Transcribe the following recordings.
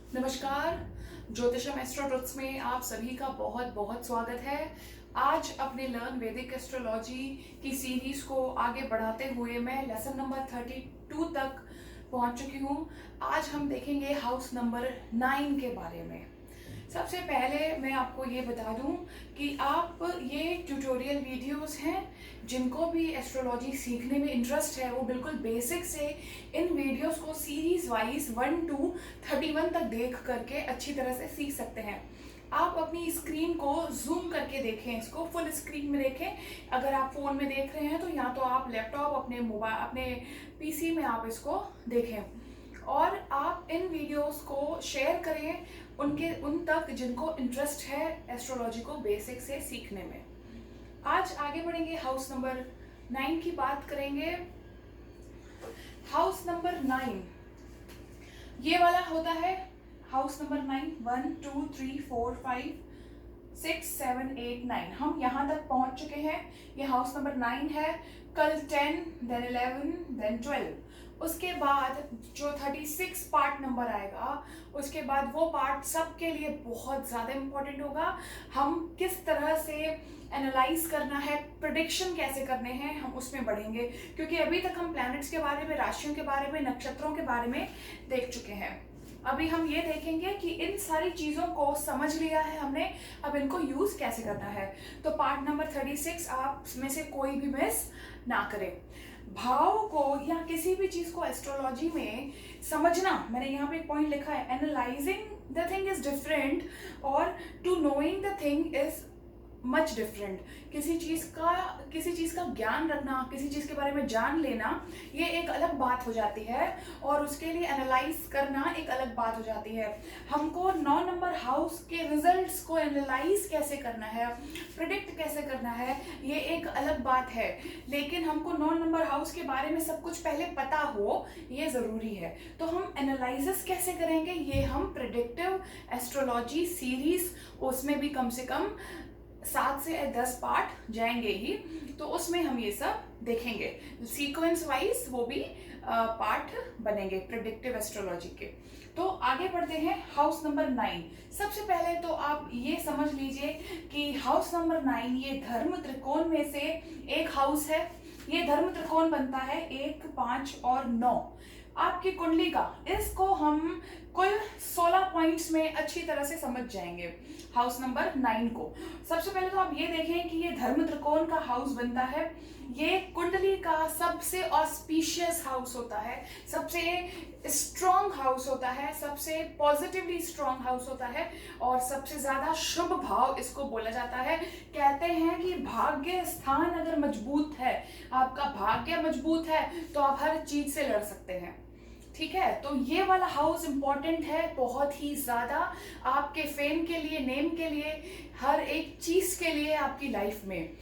नमस्कार। ज्योतिषम astro truths में आप सभी का बहुत बहुत स्वागत है। आज अपने लर्न वैदिक एस्ट्रोलॉजी की सीरीज को आगे बढ़ाते हुए मैं लेसन नंबर 32 तक पहुंच चुकी हूं। आज हम देखेंगे हाउस नंबर 9 के बारे में। सबसे पहले मैं आपको ये बता दूं कि आप ये ट्यूटोरियल वीडियोस हैं, जिनको भी एस्ट्रोलॉजी सीखने में इंटरेस्ट है वो बिल्कुल बेसिक से इन वीडियोस को सीरीज वाइज 1 to 31 तक देख करके अच्छी तरह से सीख सकते हैं। आप अपनी स्क्रीन को जूम करके देखें, इसको फुल स्क्रीन में देखें। अगर आप फोन में देख रहे हैं तो या तो आप लैपटॉप, अपने मोबाइल, अपने पीसी में आप इसको देखें और आप इन वीडियोस को शेयर करें उन तक जिनको इंटरेस्ट है एस्ट्रोलॉजी को बेसिक से सीखने में। आज आगे बढ़ेंगे, हाउस नंबर 9 की बात करेंगे। हाउस नंबर 9 ये वाला होता है। हाउस नंबर 9 1 2 3 4 5 6 7 8 9 हम यहाँ तक पहुंच चुके हैं। ये हाउस नंबर 9 है। कल 10, देन 11, देन 12, उसके बाद जो 36 पार्ट नंबर आएगा, उसके बाद वो पार्ट सबके लिए बहुत ज़्यादा इम्पोर्टेंट होगा। हम किस तरह से एनालाइज करना है, प्रेडिक्शन कैसे करने हैं, हम उसमें बढ़ेंगे। क्योंकि अभी तक हम प्लैनेट्स के बारे में, राशियों के बारे में, नक्षत्रों के बारे में देख चुके हैं। अभी हम ये देखेंगे कि इन सारी चीज़ों को समझ लिया है हमने, अब इनको यूज़ कैसे करना है। तो पार्ट नंबर 36 आप में से कोई भी मिस ना करें। भाव को या किसी भी चीज को एस्ट्रोलॉजी में समझना, मैंने यहाँ पे एक पॉइंट लिखा है, analysing the thing is different और to knowing the thing is much different. किसी चीज का ज्ञान रखना, किसी चीज के बारे में जान लेना, ये एक अलग बात हो जाती है और उसके लिए एनालाइज करना एक अलग बात हो जाती है। हमको 9 नंबर हाउस के रिजल्ट्स को एनालाइज कैसे करना है, प्रिडिक्ट कैसे करना है, ये एक अलग बात है। लेकिन हमको 9 नंबर हाउस के बारे में सब कुछ पहले पता हो, ये जरूरी है। तो हम एनालिसिस कैसे करेंगे, ये हम प्रिडिक्टिव एस्ट्रोलॉजी सीरीज, उसमें भी कम से कम 7 से 10 पार्ट जाएंगे ही, तो उसमें हम ये सब देखेंगे। सीक्वेंस वाइज वो भी पार्ट बनेंगे प्रेडिक्टिव एस्ट्रोलॉजी के। तो आगे बढ़ते हैं, हाउस नंबर 9। सबसे पहले तो आप ये समझ लीजिए कि हाउस नंबर 9 ये धर्म त्रिकोण में से एक हाउस है। ये धर्म त्रिकोण बनता है 1, 5 और 9 आपकी कुंडली का। इसको हम कुल 16 पॉइंट्स में अच्छी तरह से समझ जाएंगे हाउस नंबर 9 को। सबसे पहले तो आप ये देखें कि ये धर्म त्रिकोण का हाउस बनता है। ये कुंडली का सबसे ऑस्पिशियस हाउस होता है, सबसे स्ट्रॉन्ग हाउस होता है, सबसे पॉजिटिवली स्ट्रॉन्ग हाउस होता है और सबसे ज्यादा शुभ भाव इसको बोला जाता है। कहते हैं कि भाग्य स्थान अगर मजबूत है, आपका भाग्य मजबूत है, तो आप हर चीज से लड़ सकते हैं। ठीक है, तो ये वाला हाउस इंपॉर्टेंट है बहुत ही ज्यादा आपके फेम के लिए, नेम के लिए, हर एक चीज के लिए आपकी लाइफ में।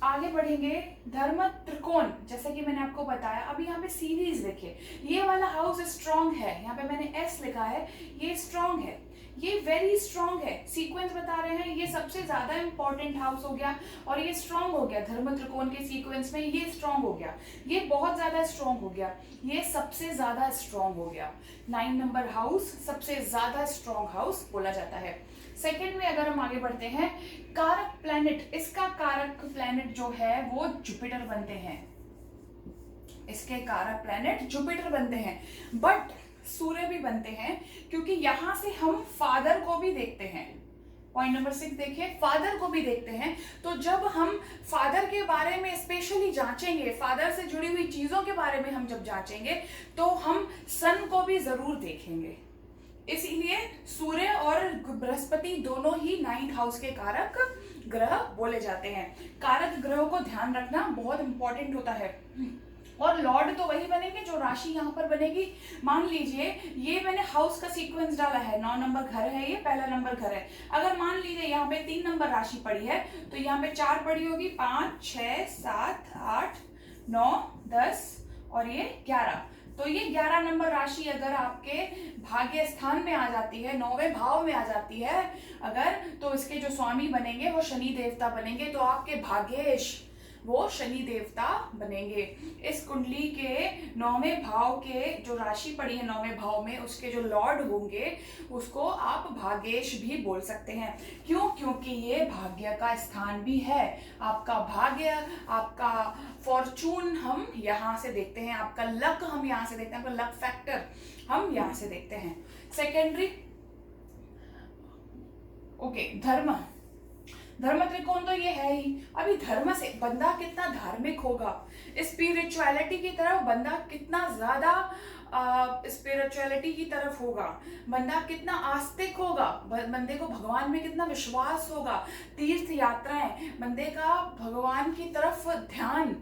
आगे बढ़ेंगे, धर्म त्रिकोण, जैसा कि मैंने आपको बताया। अभी यहाँ पे सीरीज देखिए, ये वाला हाउस स्ट्रॉन्ग है, यहाँ पे मैंने एस लिखा है, ये स्ट्रॉन्ग है, ये वेरी स्ट्रॉन्ग है। सीक्वेंस बता रहे हैं, ये सबसे ज्यादा इंपॉर्टेंट हाउस हो गया और ये स्ट्रॉन्ग हो गया। धर्म त्रिकोण के सीक्वेंस में ये स्ट्रॉन्ग हो गया, ये बहुत ज्यादा स्ट्रॉन्ग हो गया, ये सबसे ज्यादा स्ट्रॉन्ग हो गया। 9 नंबर हाउस सबसे ज्यादा स्ट्रॉन्ग हाउस बोला जाता है। सेकेंड में अगर हम आगे बढ़ते हैं, कारक प्लैनेट, इसका कारक प्लैनेट जो है वो जुपिटर बनते हैं। इसके कारक प्लैनेट जुपिटर बनते हैं, बट सूर्य भी बनते हैं, क्योंकि यहां से हम फादर को भी देखते हैं। पॉइंट नंबर 6 देखिए, फादर को भी देखते हैं। तो जब हम फादर के बारे में स्पेशली जांचेंगे, फादर से जुड़ी हुई चीजों के बारे में हम जब जांचेंगे, तो हम सन को भी जरूर देखेंगे। इसीलिए सूर्य और बृहस्पति दोनों ही 9th हाउस के कारक ग्रह बोले जाते हैं। कारक ग्रहों को ध्यान रखना बहुत इंपॉर्टेंट होता है और लॉर्ड तो वही बनेंगे जो राशि यहाँ पर बनेगी। मान लीजिए ये मैंने हाउस का सीक्वेंस डाला है, 9 नंबर घर है, ये पहला नंबर घर है। अगर मान लीजिए यहाँ पे 3 नंबर राशि पड़ी है, तो यहाँ पे 4 पड़ी होगी, 5, 6, 7, 8, 9, 10 और ये 11। तो ये 11 नंबर राशि अगर आपके भाग्य स्थान में आ जाती है, 9वें भाव में आ जाती है अगर, तो इसके जो स्वामी बनेंगे वो शनि देवता बनेंगे। तो आपके भाग्येश वो शनि देवता बनेंगे। इस कुंडली के 9वें भाव के जो राशि पड़ी है 9वें भाव में, उसके जो लॉर्ड होंगे उसको आप भाग्येश भी बोल सकते हैं। क्यों? क्योंकि ये भाग्य का स्थान भी है। आपका भाग्य, आपका फॉर्चून हम यहाँ से देखते हैं, आपका लक हम यहाँ से देखते हैं, आपका लक फैक्टर हम यहाँ से देखते हैं। सेकेंडरी ओके, धर्म त्रिकोण तो ये है ही। अभी धर्म से बंदा कितना धार्मिक होगा, स्पिरिचुअलिटी की तरफ बंदा कितना ज्यादा स्पिरिचुअलिटी की तरफ होगा, बंदा कितना आस्तिक होगा, बंदे को भगवान में कितना विश्वास होगा, तीर्थ यात्राएं, बंदे का भगवान की तरफ ध्यान,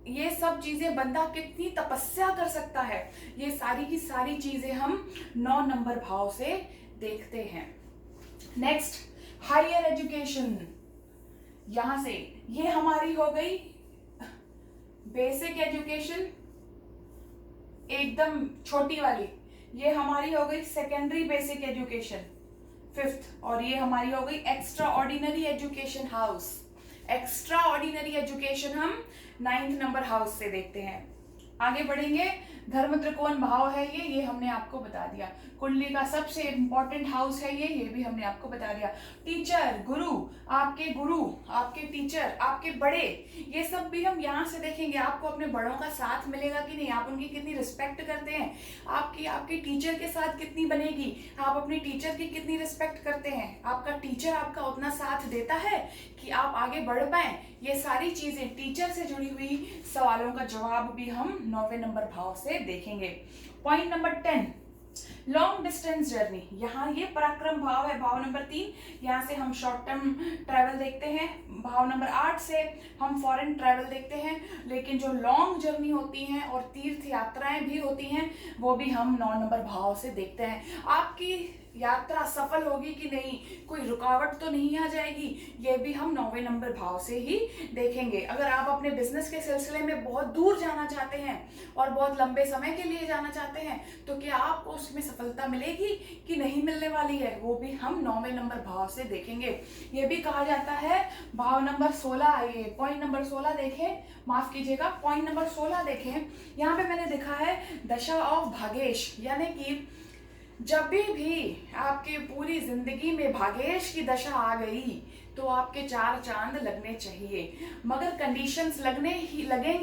ये सब चीजें, बंदा कितनी तपस्या कर सकता है, ये सारी की सारी चीजें हम 9 नंबर भाव से देखते हैं। Next, higher education. यहां से ये हमारी हो गई बेसिक एजुकेशन, एकदम छोटी वाली। ये हमारी हो गई सेकेंडरी बेसिक एजुकेशन 5th, और ये हमारी हो गई extra ordinary education house. Extra ordinary education हम 9th नंबर हाउस से देखते हैं। आगे बढ़ेंगे, धर्म त्रिकोण भाव है ये हमने आपको बता दिया। कुंडली का सबसे इंपॉर्टेंट हाउस है ये भी हमने आपको बता दिया। टीचर, गुरु, आपके टीचर, आपके बड़े, ये सब भी हम यहाँ से देखेंगे। आपको अपने बड़ों का साथ मिलेगा कि नहीं, आप उनकी कितनी रिस्पेक्ट करते हैं, आपके टीचर के साथ कितनी बनेगी, आप अपने टीचर की कितनी रिस्पेक्ट करते हैं, आपका टीचर आपका उतना साथ देता है कि आप आगे बढ़ पाए। ये सारी चीजें टीचर से जुड़ी हुई सवालों का जवाब भी हम 9वें नंबर भाव से देखेंगे। Point number 10, long distance journey. यहाँ ये पराक्रम भाव है, भाव नंबर 3। यहाँ से हम शॉर्ट टर्म ट्रैवल देखते हैं। भाव नंबर 8 से हम फॉरेन ट्रैवल देखते हैं। लेकिन जो लॉन्ग जर्नी होती हैं और तीर्थ यात्राएं भी होती हैं, वो भी हम 9 नंबर भाव से देखते हैं। आपकी यात्रा सफल होगी कि नहीं, कोई रुकावट तो नहीं आ जाएगी, ये भी हम 9वें नंबर भाव से ही देखेंगे। अगर आप अपने बिजनेस के सिलसिले में बहुत दूर जाना चाहते हैं और बहुत लंबे समय के लिए जाना चाहते हैं, तो क्या आपको उसमें सफलता मिलेगी कि नहीं मिलने वाली है, वो भी हम 9वें नंबर भाव से देखेंगे। ये भी कहा जाता है भाव नंबर 16। आइए पॉइंट नंबर 16 देखें, माफ कीजिएगा, पॉइंट नंबर 16 देखें। यहाँ पे मैंने देखा है दशा ऑफ भागेश, यानी कि जब भी आपके पूरी जिंदगी में भागेश की दशा आ गई तो आपके 4 चांद लगने चाहिए। मगर कंडीशंस लगेंगे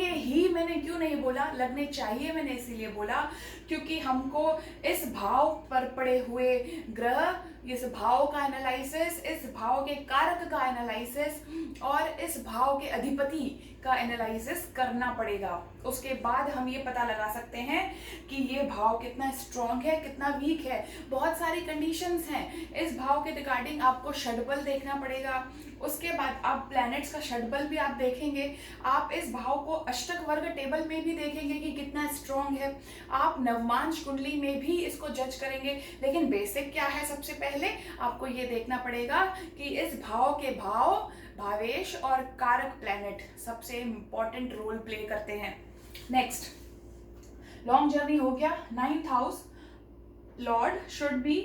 ही, मैंने क्यों नहीं बोला, लगने चाहिए मैंने इसीलिए बोला क्योंकि हमको इस भाव पर पड़े हुए ग्रह, इस भाव का एनालिसिस, इस भाव के कारक का एनालिसिस और इस भाव के अधिपति का एनालिसिस करना पड़ेगा। उसके बाद हम ये पता लगा सकते हैं कि ये भाव कितना स्ट्रॉन्ग है, कितना वीक है। बहुत सारी कंडीशंस हैं। इस भाव के रिगार्डिंग आपको षडबल देखना पड़ेगा। उसके बाद आप प्लैनेट्स का षडबल भी आप देखेंगे। आप इस भाव को अष्टक वर्ग टेबल में भी देखेंगे कि कितना स्ट्रॉन्ग है। आप नवमांश कुंडली में भी इसको जज करेंगे। लेकिन बेसिक क्या है, सबसे पहले आपको ये देखना पड़ेगा कि इस भाव के भावेश और कारक प्लैनेट सबसे इंपॉर्टेंट रोल प्ले करते हैं। नेक्स्ट, लॉन्ग जर्नी हो गया। 9th house Lord should be,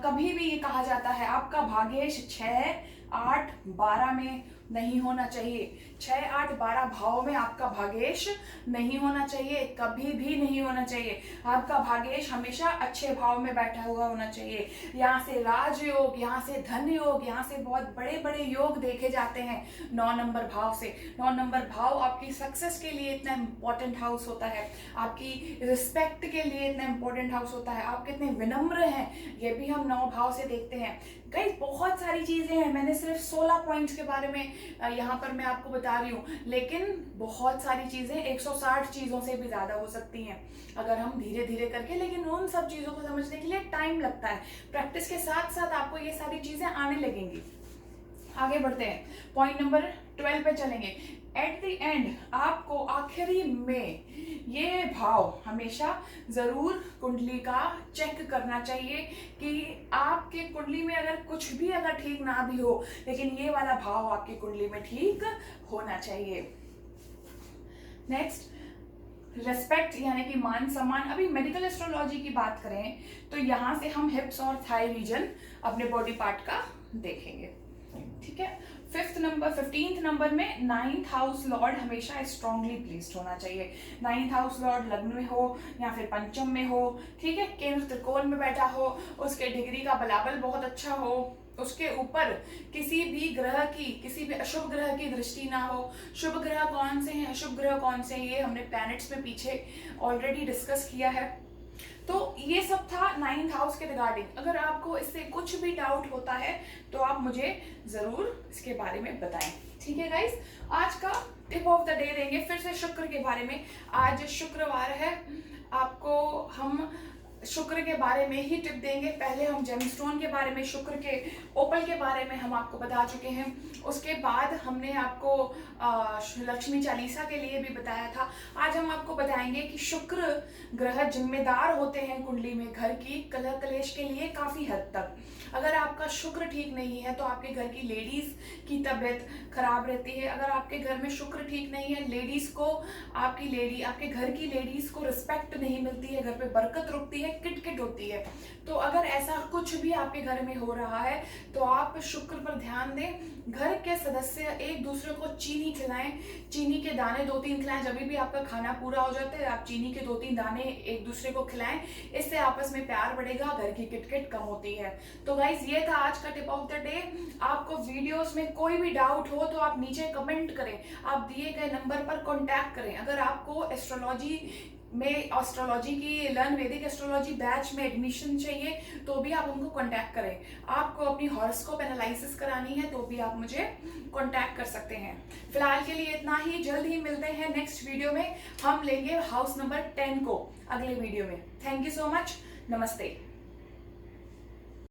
कभी भी ये कहा जाता है आपका भाग्येश 6, 8, 12 में नहीं होना चाहिए। 6, 8, 12 भाव में आपका भाग्येश नहीं होना चाहिए, कभी भी नहीं होना चाहिए। आपका भाग्येश हमेशा अच्छे भाव में बैठा हुआ होना चाहिए। यहाँ से राजयोग, यहाँ से धन योग, यहाँ से बहुत बड़े बड़े योग देखे जाते हैं 9 नंबर भाव से। 9 नंबर भाव आपकी सक्सेस के लिए इतना इंपॉर्टेंट हाउस होता है, आपकी रिस्पेक्ट के लिए इतना इंपॉर्टेंट हाउस होता है, आप कितने विनम्र हैं, ये भी हम 9 भाव से देखते हैं। कई बहुत सारी चीजें हैं, मैंने सिर्फ 16 पॉइंट्स के बारे में यहाँ पर मैं आपको बता रही हूँ, लेकिन बहुत सारी चीजें 160 चीजों से भी ज्यादा हो सकती हैं अगर हम धीरे धीरे करके, लेकिन उन सब चीजों को समझने के लिए टाइम लगता है। प्रैक्टिस के साथ साथ आपको ये सारी चीजें आने लगेंगी। आगे बढ़ते हैं, पॉइंट नंबर 12 पे चलेंगे। एट द एंड आपको आखिरी में ये भाव हमेशा जरूर कुंडली का चेक करना चाहिए कि आपके कुंडली में अगर कुछ भी अगर ठीक ना भी हो, लेकिन ये वाला भाव आपकी कुंडली में ठीक होना चाहिए। नेक्स्ट, रेस्पेक्ट यानी कि मान सम्मान। अभी मेडिकल एस्ट्रोलॉजी की बात करें तो यहाँ से हम हिप्स और थाई रीजन अपने बॉडी पार्ट का देखेंगे, ठीक है। 15th नंबर में 9th हाउस लॉर्ड हमेशा स्ट्रांगली प्लेस्ड होना चाहिए। 9th हाउस लॉर्ड लग्न में हो या फिर पंचम में हो, ठीक है, केंद्र त्रिकोण में बैठा हो, उसके डिग्री का बलाबल बहुत अच्छा हो, उसके ऊपर किसी भी ग्रह की, किसी भी अशुभ ग्रह की दृष्टि ना हो। शुभ ग्रह कौन से हैं, अशुभ ग्रह कौन से हैं, ये हमने प्लैनेट्स में पीछे ऑलरेडी डिस्कस किया है। तो ये सब था 9th हाउस के रिगार्डिंग। अगर आपको इससे कुछ भी डाउट होता है तो आप मुझे जरूर इसके बारे में बताएं, ठीक है गाइस। आज का टिप ऑफ द डे देंगे फिर से शुक्र के बारे में। आज शुक्रवार है, आपको हम शुक्र के बारे में ही टिप देंगे। पहले हम जेमस्टोन के बारे में, शुक्र के ओपल के बारे में हम आपको बता चुके हैं। उसके बाद हमने आपको लक्ष्मी चालीसा के लिए भी बताया था। आज हम आपको बताएंगे कि शुक्र ग्रह जिम्मेदार होते हैं कुंडली में घर की कलह कलेश के लिए काफी हद तक। अगर आपका शुक्र ठीक नहीं है तो आपके घर की लेडीज की तबीयत खराब रहती है। अगर आपके घर में शुक्र ठीक नहीं है, लेडीज को, आपके घर की लेडीज को रिस्पेक्ट नहीं मिलती है, घर पे बरकत रुकती है, किटकिट होती है। तो अगर ऐसा कुछ भी आपके घर में हो रहा है तो आप शुक्र पर ध्यान दें। घर के सदस्य एक दूसरे को चीनी खिलाएं, चीनी के दाने 2-3 खिलाएं। जब भी आपका खाना पूरा हो जाता है आप चीनी के 2-3 दाने एक दूसरे को खिलाएं, इससे आपस में प्यार बढ़ेगा, घर की किटकिट कम होती है। तो गाइज ये था आज का टिप ऑफ द डे। आपको वीडियोस में कोई भी डाउट हो तो आप नीचे कमेंट करें, आप दिए गए नंबर पर कॉन्टैक्ट करें। अगर आपको एस्ट्रोलॉजी की लर्न वैदिक एस्ट्रोलॉजी बैच में एडमिशन चाहिए तो भी आप उनको कांटेक्ट करें। आपको अपनी हॉरोस्कोप एनालिसिस करानी है तो भी आप मुझे कांटेक्ट कर सकते हैं। फिलहाल के लिए इतना ही, जल्द ही मिलते हैं नेक्स्ट वीडियो में। हम लेंगे हाउस नंबर 10 को अगले वीडियो में। थैंक यू सो मच, नमस्ते।